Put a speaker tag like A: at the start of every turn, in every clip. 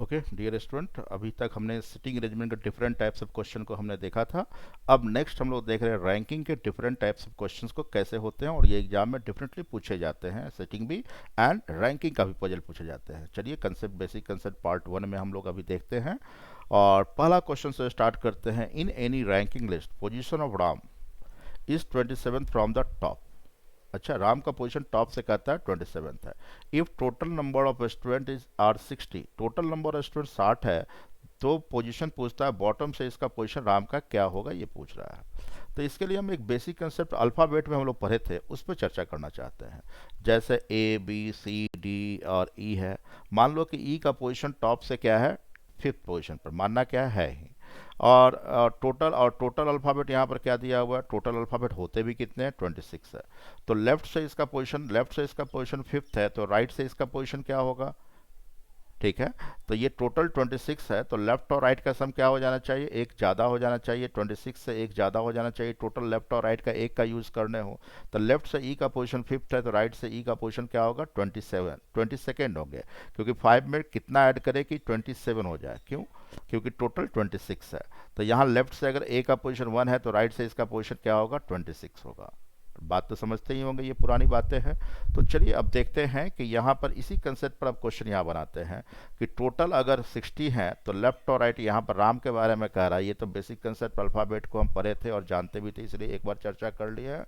A: Okay dear student, अभी तक हमने सिटिंग अरेंजमेंट के डिफरेंट टाइप्स ऑफ क्वेश्चन को हमने देखा था। अब नेक्स्ट हम लोग देख रहे हैं रैंकिंग के डिफरेंट टाइप्स ऑफ क्वेश्चंस को कैसे होते हैं और ये एग्जाम में डिफरेंटली पूछे जाते हैं। सिटिंग भी एंड रैंकिंग का भी पजल पूछे जाते हैं। चलिए कंसेप्ट, बेसिक कंसेप्ट पार्ट 1 में हम लोग अभी देखते हैं और पहला क्वेश्चन से स्टार्ट करते हैं। In any ranking list position of Ram is 27 from the top. अच्छा, राम का पोजीशन टॉप से कहता है 27 है। If total number of student is are 60, total number of student 60 है, तो पोजीशन पूछता है बॉटम से इसका पोजीशन राम का क्या होगा, ये पूछ रहा है। तो इसके लिए हम एक बेसिक कंसेप्ट अल्फ़ाबेट में हम लोग पढ़े थे, उस पर चर्चा करना चाहते हैं। जैसे ए बी सी डी और ई है। मान लो कि ई का पोजीशन टॉप से क्या है, 5th पोजीशन पर, मानना क्या है ही। और टोटल अल्फ़ाबेट यहाँ पर क्या दिया हुआ है, टोटल अल्फ़ाबेट होते भी कितने हैं, 26 है। तो लेफ्ट से इसका पोजीशन 5th है, तो राइट से इसका पोजीशन क्या होगा, ठीक है। तो ये टोटल 26 है, तो लेफ्ट और राइट का सम क्या हो जाना चाहिए, एक ज़्यादा हो जाना चाहिए। 26 से एक ज़्यादा हो जाना चाहिए, टोटल लेफ्ट और राइट का एक का यूज़ करने हो। तो लेफ्ट से ई का पोजीशन 5th है, तो राइट से ई का पोजीशन क्या होगा, 22nd होंगे। क्योंकि 5 में कितना ऐड करें कि 27 हो जाए, क्यों, क्योंकि टोटल 26 है। तो यहाँ लेफ्ट से अगर ए का पोजीशन 1 है, तो राइट से इसका पोजीशन क्या होगा, 26 होगा। बात तो समझते ही होंगे, ये पुरानी बातें हैं। तो चलिए अब देखते हैं कि यहाँ पर इसी कंसेप्ट पर अब क्वेश्चन यहाँ बनाते हैं कि टोटल अगर 60 है, तो लेफ्ट और राइट यहाँ पर राम के बारे में कह रहा है। ये तो बेसिक कंसेप्ट अल्फ़ाबेट को हम पढ़े थे और जानते भी थे, इसलिए एक बार चर्चा कर ली है।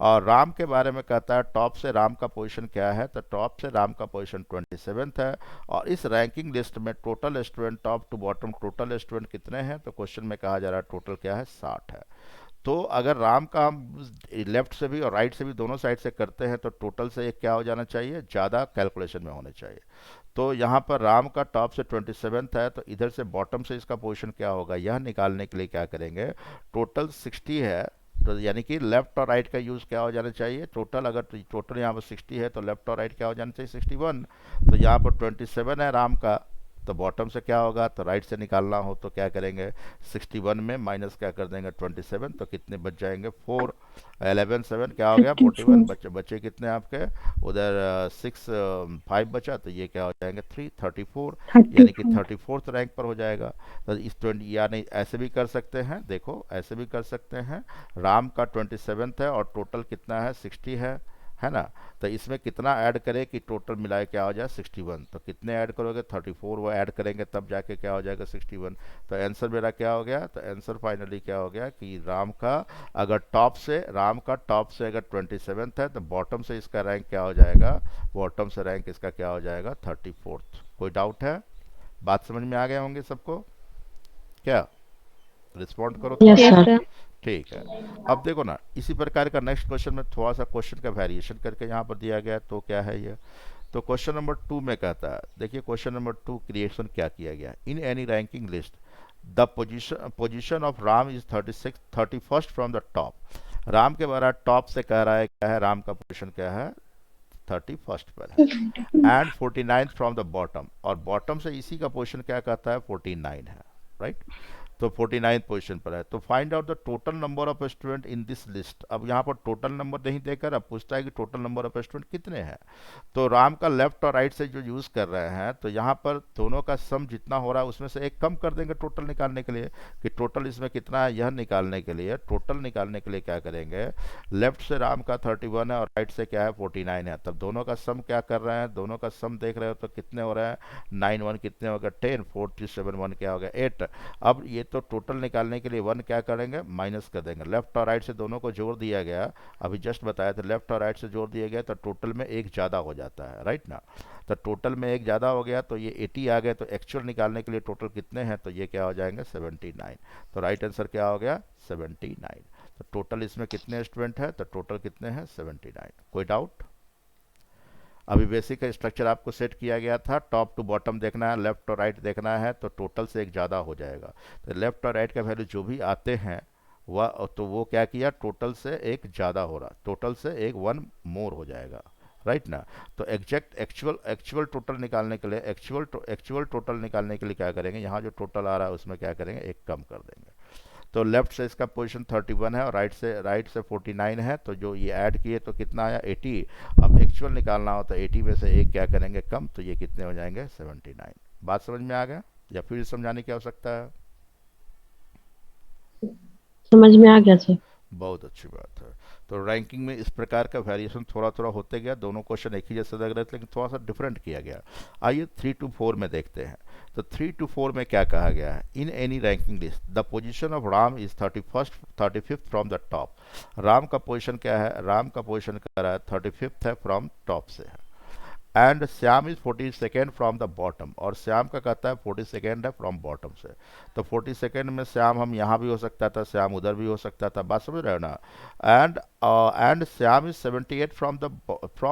A: और राम के बारे में कहता है टॉप से राम का पोजीशन क्या है, तो टॉप से राम का पोजीशन 27th है। और इस रैंकिंग लिस्ट में total student top to bottom total student कितने हैं, तो क्वेश्चन में कहा जा रहा है टोटल क्या है, 60 है। तो अगर राम का हम लेफ्ट से भी और राइट से भी दोनों साइड से करते हैं, तो टोटल से एक क्या हो जाना चाहिए, ज़्यादा कैलकुलेशन में होने चाहिए। तो यहाँ पर राम का टॉप से 27th है, तो इधर से बॉटम से इसका पोजीशन क्या होगा, यह निकालने के लिए क्या करेंगे, टोटल 60 है, तो यानी कि लेफ्ट और राइट का यूज़ क्या हो जाना चाहिए, टोटल अगर टोटल यहाँ पर 60 है, तो लेफ्ट और राइट क्या हो जाना चाहिए, 61। तो यहाँ पर 27 है राम का, तो बॉटम से क्या होगा, तो राइट से निकालना हो तो क्या करेंगे, 61 में माइनस क्या कर देंगे, 27, तो कितने बच जाएंगे, 4, 11, 7 क्या हो गया, 41।
B: 54।
A: बच्चे बच्चे कितने आपके उधर, 6, 5 बचा, तो ये क्या हो जाएंगे, 3, 34, यानी कि
B: 34।
A: 34th रैंक पर हो जाएगा। तो इस 20, यानी ऐसे भी कर सकते हैं, देखो ऐसे भी कर सकते हैं। राम का 27th है और टोटल कितना है, 60 है ना। तो इसमें कितना ऐड करें कि टोटल मिलाए क्या हो जाए, 61। तो कितने ऐड करोगे, 34 वो ऐड करेंगे तब जाके क्या हो जाएगा, 61। तो आंसर मेरा क्या हो गया, तो आंसर फाइनली क्या हो गया कि राम का टॉप से अगर 27th है, तो बॉटम से इसका रैंक क्या हो जाएगा, बॉटम से रैंक इसका क्या हो जाएगा, 34th। कोई डाउट है, बात समझ में आ गए होंगे सबको, क्या, रिस्पॉन्ड करो थोड़ा
B: यस
A: सा।
B: सर।
C: Yes sir.
A: ठीक है। अब देखो ना, इसी प्रकार का नेक्स्ट क्वेश्चन में थोड़ा सा क्वेश्चन का वेरिएशन करके यहाँ पर दिया गया है, तो क्या है ये, तो क्वेश्चन नंबर 2 में कहता है, देखिए क्वेश्चन नंबर 2 क्रिएशन क्या किया गया, in any ranking list the position of Ram is 31st from the top. Ram के बारे में टॉप से कह रहा है, क्या है, राम का पोजीशन क्या है, 31st पर है। And 49th from the bottom, और बॉटम से इसी का पोजीशन क्या कहता है, 49 है, राइट। तो 49th पोजीशन पर है। तो find out the total number of student in this list. अब यहाँ पर टोटल नंबर नहीं देकर अब पूछता है कि टोटल नंबर ऑफ स्टूडेंट कितने हैं। तो राम का लेफ्ट और राइट से जो यूज़ कर रहे हैं, तो यहाँ पर दोनों का सम जितना हो रहा है उसमें से एक कम कर देंगे टोटल निकालने के लिए, कि टोटल इसमें कितना है, यह निकालने के लिए, टोटल निकालने के लिए क्या करेंगे, लेफ्ट से राम का 31 है और राइट से क्या है, 49 है। तब दोनों का सम क्या कर रहे हैं, दोनों का सम देख रहे हो तो कितने हो रहे हैं, 9 1 कितने हो गए, 10, 4 3 7 1 क्या हो गया, 8। अब ये तो टोटल निकालने के लिए 1 क्या करेंगे, माइनस कर देंगे। लेफ्ट और राइट से दोनों को जोड़ दिया गया, अभी जस्ट बताया था, लेफ्ट और राइट से जोड़ दिया गया तो टोटल में एक ज़्यादा हो जाता है, राइट ना। तो टोटल में एक ज़्यादा हो गया, तो ये 80 आ गए। तो एक्चुअल निकालने के लिए टोटल कितने हैं, तो ये क्या हो जाएंगे, 79। तो राइट आंसर क्या हो गया, 79। तो टोटल इसमें कितने स्टूडेंट हैं, तो टोटल कितने हैं, 79। कोई डाउट। अभी बेसिक स्ट्रक्चर आपको सेट किया गया था, टॉप टू बॉटम देखना है, लेफ्ट और राइट देखना है, तो टोटल से एक ज़्यादा हो जाएगा। तो लेफ्ट और राइट का वैल्यू जो भी आते हैं वह, तो वो क्या किया, टोटल से एक ज़्यादा हो रहा, टोटल से एक 1 मोर हो जाएगा, राइट ना। तो एग्जैक्ट एक्चुअल टोटल निकालने के लिए, एक्चुअल टोटल निकालने के लिए क्या करेंगे, यहाँ जो टोटल आ रहा है उसमें क्या करेंगे, एक कम कर देंगे। तो लेफ्ट से इसका पोजीशन 31 है और राइट से 49 है, तो जो ये ऐड किए तो कितना आया, 80। अब एक्चुअल निकालना हो तो 80 में से एक क्या करेंगे, कम, तो ये कितने हो जाएंगे, 79। बात समझ में आ गया या फिर समझाने की आवश्यकता है?
B: समझ में आ गया सर।
A: बहुत अच्छी बात है। तो रैंकिंग में इस प्रकार का वेरिएशन थोड़ा थोड़ा होते गया, दोनों क्वेश्चन एक ही जैसे लग रहे थे लेकिन थोड़ा सा डिफरेंट किया गया। आइए 3 to 4 में देखते हैं। तो 3 to 4 में क्या कहा गया है? In any ranking list the position of Ram is 31st 35th from the top. Ram का पोजीशन क्या है? राम का पोजीशन क्या रहा है? 35th है, फ्रॉम टॉप से है। And Shyam is 42nd from the bottom, और श्याम का कहता है 42nd है फ्रॉम बॉटम से। तो 42nd में श्याम हम यहाँ भी हो सकता था, श्याम उधर भी हो सकता था, बात समझ रहे हो ना? And Shyam is 78 from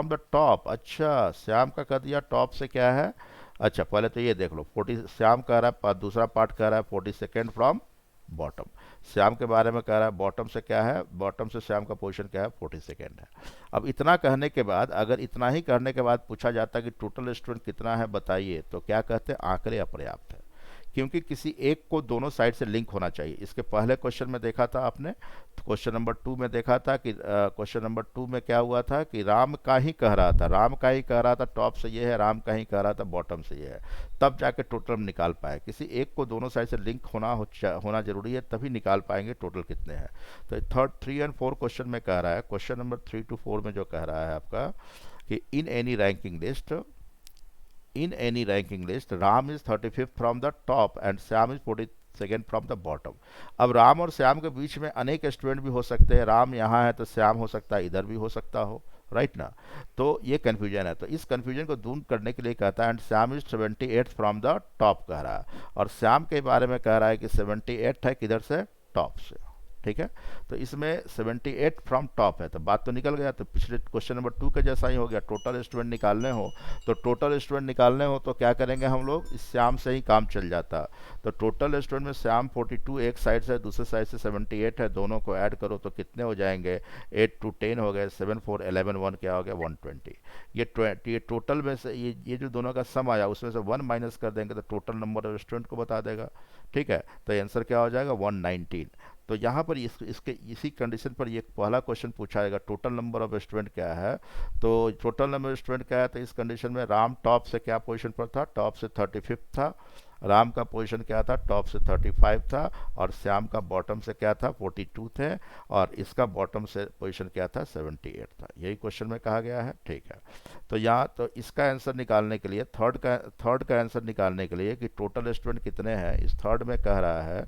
A: the top. अच्छा, श्याम का कह दिया टॉप से क्या है? अच्छा, पहले तो ये देख लो, 40 श्याम कह रहा है, दूसरा पार्ट कह रहा है 42nd फ्रॉम बॉटम। श्याम के बारे में कह रहा है बॉटम से क्या है? बॉटम से श्याम का पोजीशन क्या है? 42nd है। अब इतना कहने के बाद, अगर इतना ही कहने के बाद पूछा जाता कि टोटल स्टूडेंट कितना है बताइए, तो क्या कहते हैं? आंकड़े अपर्याप्त है, क्योंकि किसी एक को दोनों साइड से लिंक होना चाहिए। इसके पहले क्वेश्चन में देखा था आपने, क्वेश्चन नंबर 2 में देखा था कि क्वेश्चन नंबर 2 में क्या हुआ था कि राम का ही कह रहा था, राम का ही कह रहा था टॉप से ये है, राम का ही कह रहा था बॉटम से ये है, तब जाके टोटल हम निकाल पाए। किसी एक को दोनों साइड से लिंक होना जरूरी है, तभी निकाल पाएंगे टोटल कितने हैं। तो 3 and 4 क्वेश्चन में कह रहा है, क्वेश्चन नंबर 3 to 4 में जो कह रहा है आपका कि in any ranking list Ram is 35th from the top and Syam is 42nd from the bottom। अब राम और श्याम के बीच में अनेक स्टूडेंट भी हो सकते हैं, राम यहाँ है तो श्याम हो सकता है इधर भी हो सकता हो, राइट ना? तो ये कन्फ्यूजन है, तो इस कन्फ्यूजन को दूर करने के लिए कहता है and Shyam is 78th from the top कह रहा है, और श्याम के बारे में कह रहा है कि 78 है किधर से? टॉप से। ठीक है, तो इसमें 78 फ्रॉम टॉप है, तो बात तो निकल गया। तो पिछले क्वेश्चन नंबर 2 के जैसा ही हो गया, टोटल स्टूडेंट निकालने हो तो टोटल स्टूडेंट निकालने हो तो क्या करेंगे हम लोग? इस श्याम से ही काम चल जाता। तो टोटल स्टूडेंट में श्याम 42 एक साइड से, दूसरे साइड से 78 है, दोनों को ऐड करो तो कितने हो जाएंगे? 8 to 10 हो गए, 7 4 11 1 क्या हो गया? 120। ये टोटल में से ये जो दोनों का सम आया उसमें से 1 माइनस कर देंगे तो टोटल नंबर ऑफ स्टूडेंट को बता देगा। ठीक है, तो आंसर क्या हो जाएगा? 119। तो यहाँ पर इसके इसी कंडीशन पर ये पहला क्वेश्चन पूछा जाएगा, टोटल नंबर ऑफ स्टूडेंट क्या है? तो टोटल नंबर ऑफ स्टूडेंट क्या है? तो इस कंडीशन में राम टॉप से क्या पोजीशन पर था? टॉप से 35th था। राम का पोजीशन क्या था? टॉप से 35 था। और श्याम का बॉटम से क्या था? 42 थे। और इसका बॉटम से पोजीशन क्या था? 78 था। यही क्वेश्चन में कहा गया है। ठीक है, तो यहाँ तो इसका आंसर निकालने के लिए, थर्ड का आंसर निकालने के लिए कि टोटल स्टूडेंट कितने हैं, इस थर्ड में कह रहा है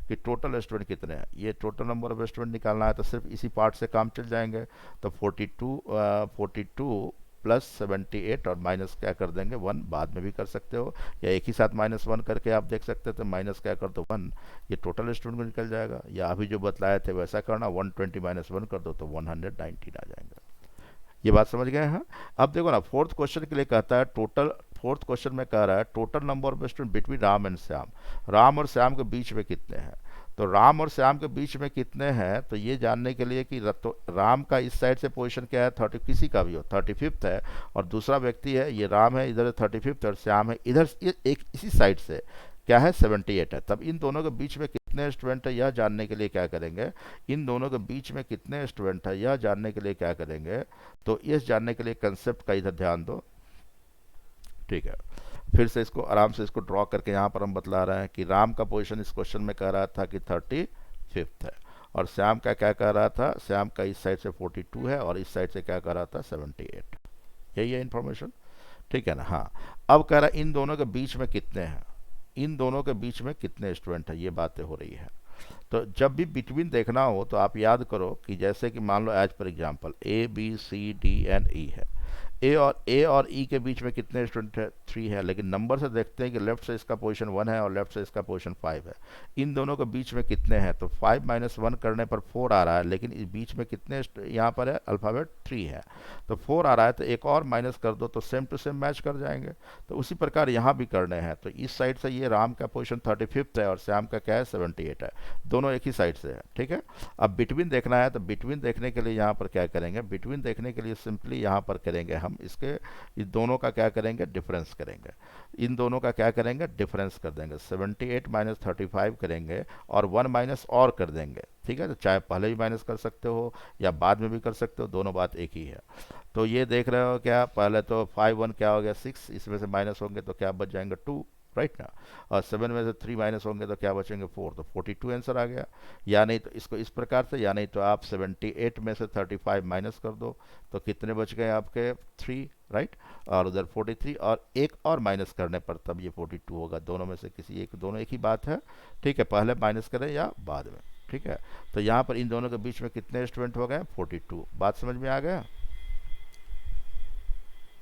A: कि टोटल स्टूडेंट कितने हैं, ये टोटल नंबर ऑफ स्टूडेंट निकालना है, तो सिर्फ इसी पार्ट से काम चल जाएंगे। तो 42 प्लस 78 और माइनस क्या कर देंगे? 1 बाद में भी कर सकते हो, या एक ही साथ -1 करके आप देख सकते हो, तो माइनस क्या कर दो? 1। ये टोटल स्टूडेंट को निकल जाएगा, या अभी जो बतलाए थे वैसा करना, 120 -1 कर दो तो 119 आ जाएंगे। ये बात समझ गए हैं? अब देखो ना, फोर्थ क्वेश्चन के लिए कहता है टोटल, फोर्थ क्वेश्चन में कह रहा है total number of student between Ram and Shyam, Ram और श्याम के बीच में कितने हैं? तो राम और श्याम के बीच में कितने हैं, तो ये जानने के लिए कि तो राम का इस साइड से पोजीशन क्या है? 30, किसी का भी हो 35th है, और दूसरा व्यक्ति है, ये राम है इधर 35th और श्याम है इधर, एक इसी साइड से क्या है? 78 है। तब इन दोनों के बीच में कितने स्टूडेंट है यह जानने के लिए क्या करेंगे? इन दोनों के बीच में कितने स्टूडेंट है यह जानने के लिए क्या करेंगे? तो इस जानने के लिए कंसेप्ट का इधर ध्यान दो। ठीक है, फिर से इसको आराम से इसको ड्रॉ करके यहाँ पर हम बतला रहे हैं कि राम का पोजीशन इस क्वेश्चन में कह रहा था कि 35th है, और श्याम का क्या कह रहा था? श्याम का इस साइड से 42 है, और इस साइड से क्या कह रहा था? 78। यही है इन्फॉर्मेशन। ठीक है ना? हाँ, अब कह रहा है इन दोनों के बीच में कितने हैं, इन दोनों के बीच में कितने स्टूडेंट हैं, ये बातें हो रही है। तो जब भी बिटवीन देखना हो तो आप याद करो कि जैसे कि मान लो as per example A B C D and E है, ए और ई के बीच में कितने स्टूडेंट है? 3 है, लेकिन नंबर से देखते हैं कि लेफ्ट से इसका पोजीशन 1 है और लेफ्ट से इसका पोजीशन 5 है। इन दोनों के बीच में कितने हैं? तो 5 -1 करने पर 4 आ रहा है, लेकिन इस बीच में कितने यहाँ पर है? अल्फ़ाबेट 3 है, तो 4 आ रहा है, तो एक और माइनस कर दो तो सेम टू सेम मैच कर जाएंगे। तो उसी प्रकार यहाँ भी करने हैं। तो इस साइड से ये राम का पोजीशन 35th है और श्याम का क्या है? 78 है, दोनों एक ही साइड से है। ठीक है, अब बिटवीन देखना है, तो बिटवीन देखने के लिए यहाँ पर क्या करेंगे? बिटवीन देखने के लिए सिंपली यहाँ पर करेंगे हम इसके, इस दोनों का क्या करेंगे? डिफरेंस करेंगे। इन दोनों का क्या करेंगे? डिफरेंस कर देंगे। 78 -35 करेंगे और 1 माइनस और कर देंगे। ठीक है, तो चाहे पहले भी माइनस कर सकते हो या बाद में भी कर सकते हो, दोनों बात एक ही है। तो ये देख रहे हो क्या? पहले तो 5 1 क्या हो गया? 6, इसमें से माइनस होंगे तो क्या बच जाएंगे? 2। राइट ना। और 7 में से 3 माइनस होंगे तो क्या बचेंगे 4, तो 42 आंसर आ गया। या नहीं तो इसको इस प्रकार से, या नहीं तो आप 78 में से 35 माइनस कर दो, तो कितने बच गए आपके 3, राइट। और उधर 43, और एक और माइनस करने पर तब ये 42 होगा। दोनों में से किसी एक, दोनों एक ही बात है, ठीक है, पहले माइनस करें या बाद में, ठीक है। तो यहाँ पर इन दोनों के बीच में कितने स्टूडेंट हो गए 42। बात समझ में आ गया?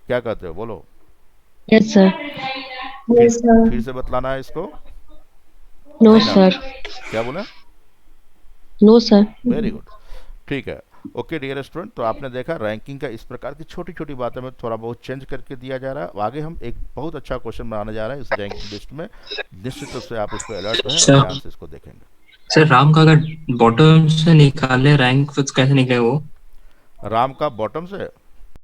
A: क्या कहते हो, बोलो।
B: Yes sir.
A: फिर
C: यस सर।
A: फिर से बतलाना है इसको,
B: नो
A: नहीं ना?
B: सर।
A: क्या बोले?
B: No sir.
A: वेरी गुड, ठीक है। ओके डियर स्टूडेंट, तो आपने देखा रैंकिंग का इस प्रकार की छोटी छोटी बातें में थोड़ा बहुत चेंज करके दिया जा रहा है। आगे हम एक बहुत अच्छा क्वेश्चन बनाने जा रहे हैं इस रैंकिंग लिस्ट में, निश्चित रूप से आप इस पर अलर्ट रहें और ध्यान
C: सर
A: से इसको देखेंगे।
C: सर राम का अगर बॉटम से निकाले रैंक फिर कैसे निकले वो?
A: राम का बॉटम से?